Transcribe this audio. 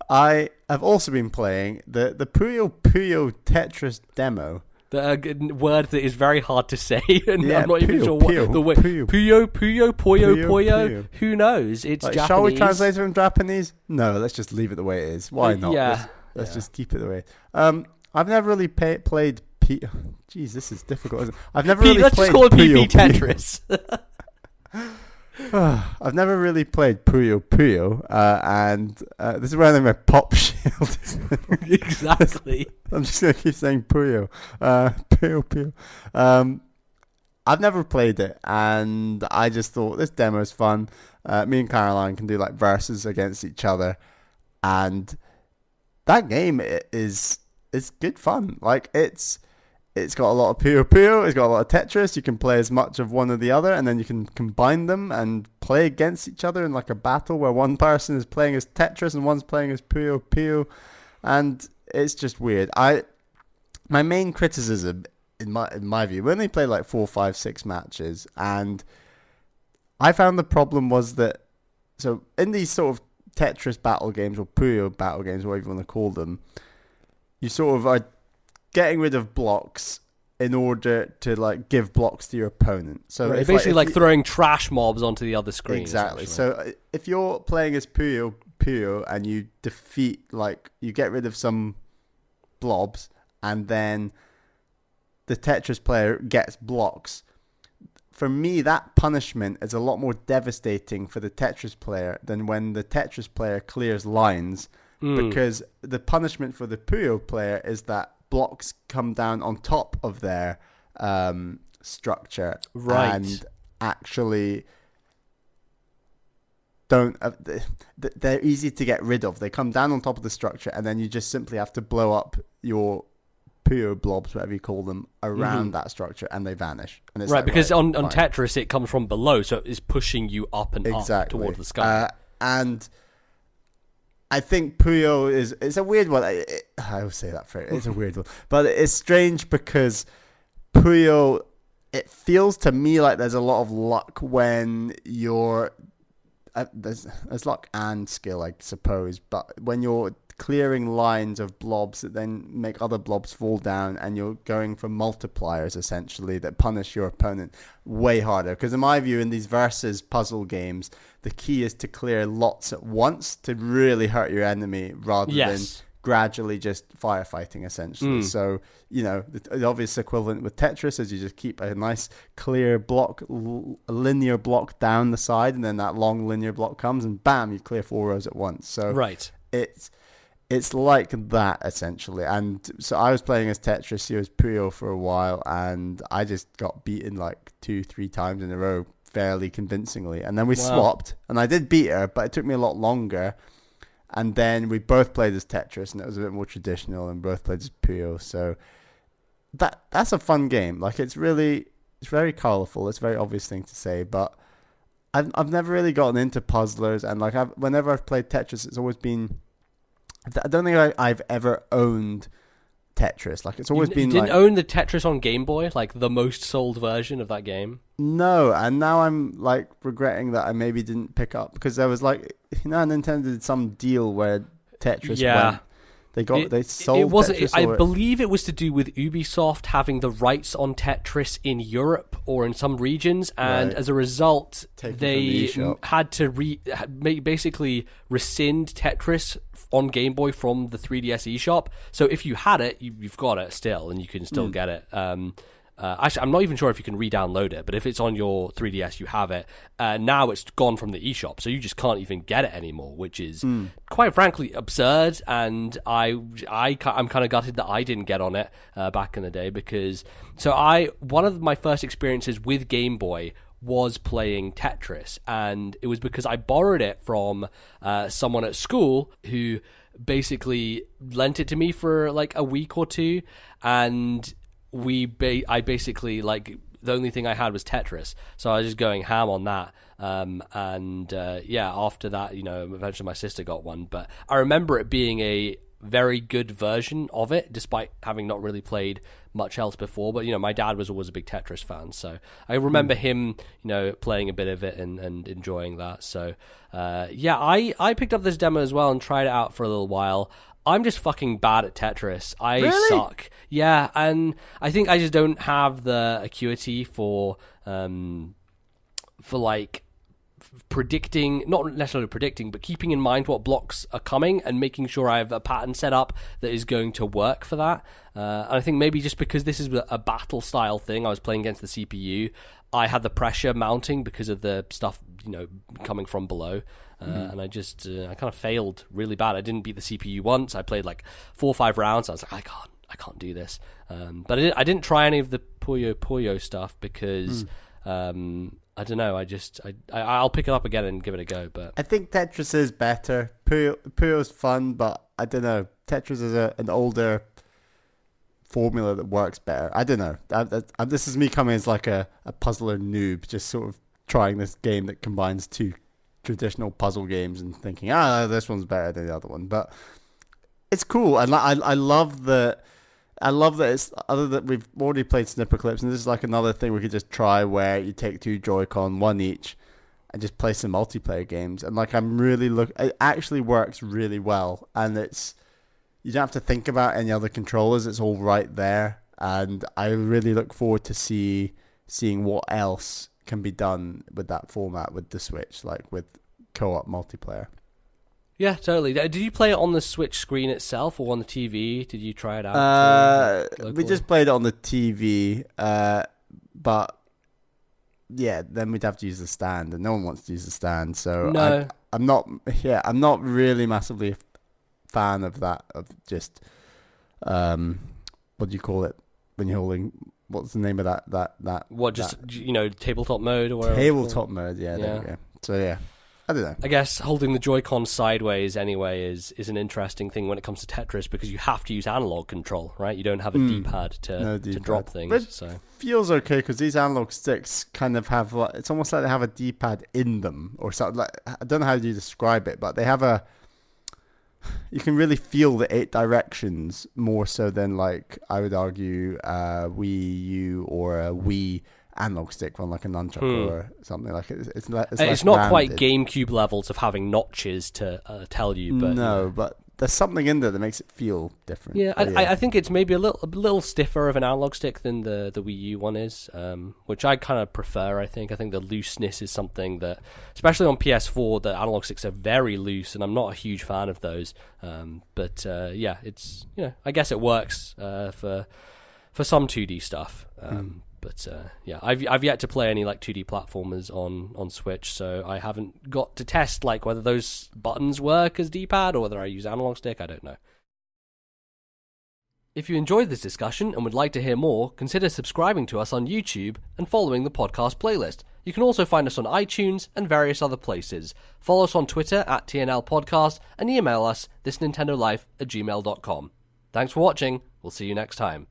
I have also been playing the Puyo Puyo Tetris Demo. The word that is very hard to say, and Yeah, I'm not even Puyo, sure what Puyo, the way. Puyo. Puyo, Puyo, Puyo, Puyo, Puyo. Puyo. Who knows? It's Like, Japanese. shall we translate it from Japanese? No, let's just leave it the way it is. Why not? Yeah. Let's just keep it the way. I've never really played. Jeez, this is difficult. Isn't it? I've never really Let's played just call it Puyo PB Puyo. Tetris. I've never really played Puyo Puyo, and this is where my pop shield is. Exactly. I'm just going to keep saying Puyo. Puyo Puyo. I've never played it, and I just thought this demo is fun. Me and Caroline can do like verses against each other, and that game is good fun. Like it's got a lot of Puyo Puyo, it's got a lot of Tetris. You can play as much of one or the other, and then you can combine them and play against each other in like a battle where one person is playing as Tetris and one's playing as Puyo Puyo, and it's just weird. My main criticism, in my view, we only played like 4, 5, 6 matches, and I found the problem was that, so in these sort of Tetris battle games or Puyo battle games, whatever you want to call them, you sort of are getting rid of blocks in order to like give blocks to your opponent. So Right, if, basically if like you, throwing trash mobs onto the other screen. exactly. So if you're playing as Puyo Puyo and you defeat, like, you get rid of some blobs, and then the Tetris player gets blocks, for me, that punishment is a lot more devastating for the Tetris player than when the Tetris player clears lines, because the punishment for the Puyo player is that blocks come down on top of their structure, Right. and actually don't they're easy to get rid of. They come down on top of the structure, and then you just simply have to blow up your Puyo blobs, whatever you call them, around that structure, and they vanish. And it's Right, like, because right, on fine. Tetris it comes from below, so it's pushing you up and up toward the sky. And I think Puyo it's a weird one. I always say that phrase. It's a weird one, but it's strange because Puyo, it feels to me like there's a lot of luck when you're there's luck and skill, I suppose, but when you're clearing lines of blobs that then make other blobs fall down, and you're going for multipliers essentially that punish your opponent way harder. Because in my view, in these versus puzzle games, the key is to clear lots at once to really hurt your enemy, rather than gradually just firefighting essentially. So, you know, the obvious equivalent with Tetris is you just keep a nice clear block, a linear block down the side, and then that long linear block comes, and bam, you clear 4 rows at once. So Right. it's like that essentially. And so I was playing as Tetris, he was Puyo for a while, and I just got beaten like 2-3 times in a row fairly convincingly, and then we swapped, and I did beat her, but it took me a lot longer. And then we both played as Tetris, and it was a bit more traditional, and both played as Puyo. So that's a fun game. Like, it's very colourful. It's a very obvious thing to say, but I've never really gotten into puzzlers, and like whenever I've played Tetris, it's always been, I don't think I've ever owned Tetris. Like, it's always been. You didn't own the Tetris on Game Boy, like the most sold version of that game? No, and now I'm like regretting that I maybe didn't pick up, because there was like, you know, Nintendo did some deal where Tetris went. They sold. It wasn't. Tetris, I believe it was to do with Ubisoft having the rights on Tetris in Europe or in some regions, and as a result, they had to basically rescind Tetris on Game Boy from the 3DS eShop. So if you had it, you've got it still, and you can still get it. Actually, I'm not even sure if you can re-download it, but if it's on your 3DS, you have it. Now it's gone from the eShop, so you just can't even get it anymore, which is quite frankly absurd. And I'm kind of gutted that I didn't get on it back in the day, because one of my first experiences with Game Boy was playing Tetris, and it was because I borrowed it from someone at school who basically lent it to me for like a week or two, and I basically, like, the only thing I had was Tetris, so I was just going ham on that. After that, you know, eventually my sister got one, but I remember it being very good version of it, despite having not really played much else before. But, my dad was always a big Tetris fan, so I remember him, playing a bit of it and enjoying that. So, I picked up this demo as well and tried it out for a little while. I'm just fucking bad at Tetris. I suck. Yeah, and I think I just don't have the acuity for like predicting, not necessarily predicting, but keeping in mind what blocks are coming and making sure I have a pattern set up that is going to work for that. And I think maybe just because this is a battle style thing, I was playing against the CPU, I had the pressure mounting because of the stuff, coming from below. And I just, I kind of failed really bad. I didn't beat the CPU once. I played like 4 or 5 rounds. I was like, I can't do this. But I didn't try any of the Puyo Puyo stuff because, I don't know. I'll pick it up again and give it a go. But I think Tetris is better. Puyo's fun, but I don't know. Tetris is an older formula that works better. I don't know. This is me coming as like a puzzler noob, just sort of trying this game that combines 2 traditional puzzle games and thinking, this one's better than the other one. But it's cool, and I love that. I love that it's other that we've already played Snipper Clips, and this is like another thing we could just try where you take 2 Joy-Con, 1 each, and just play some multiplayer games. And like it actually works really well, and you don't have to think about any other controllers. It's all right there, and I really look forward to seeing what else can be done with that format with the Switch, like with co-op multiplayer. Yeah, totally. Did you play it on the Switch screen itself or on the TV? Did you try it out? We just played it on the TV, but yeah, then we'd have to use the stand, and no one wants to use the stand. So no. I'm not really massively a fan of that. Of just what do you call it when you're holding? What's the name of that? What, just tabletop mode or whatever? Tabletop mode. Yeah, there we go. So yeah. I don't know. I guess holding the Joy-Con sideways anyway is an interesting thing when it comes to Tetris, because you have to use analog control, right? You don't have a D-pad to drop things. But so it feels okay because these analog sticks kind of have it's almost like they have a D-pad in them or something. Like, I don't know how you describe it, but they have you can really feel the 8 directions more so than, like, I would argue Wii U or a Wii analog stick on like a nunchuck or something. Like it's not quite GameCube levels of having notches to tell you, but but there's something in there that makes it feel different. Yeah, I think it's maybe a little stiffer of an analog stick than the Wii U one is, which I kind of prefer. I think the looseness is something that, especially on PS4, the analog sticks are very loose, and I'm not a huge fan of those. But it's I guess it works for some 2D stuff. But I've yet to play any like 2D platformers on Switch, so I haven't got to test like whether those buttons work as D-pad or whether I use analog stick. I don't know. If you enjoyed this discussion and would like to hear more, consider subscribing to us on YouTube and following the podcast playlist. You can also find us on iTunes and various other places. Follow us on Twitter at TNL Podcast and email us thisnintendolife@gmail.com. Thanks for watching. We'll see you next time.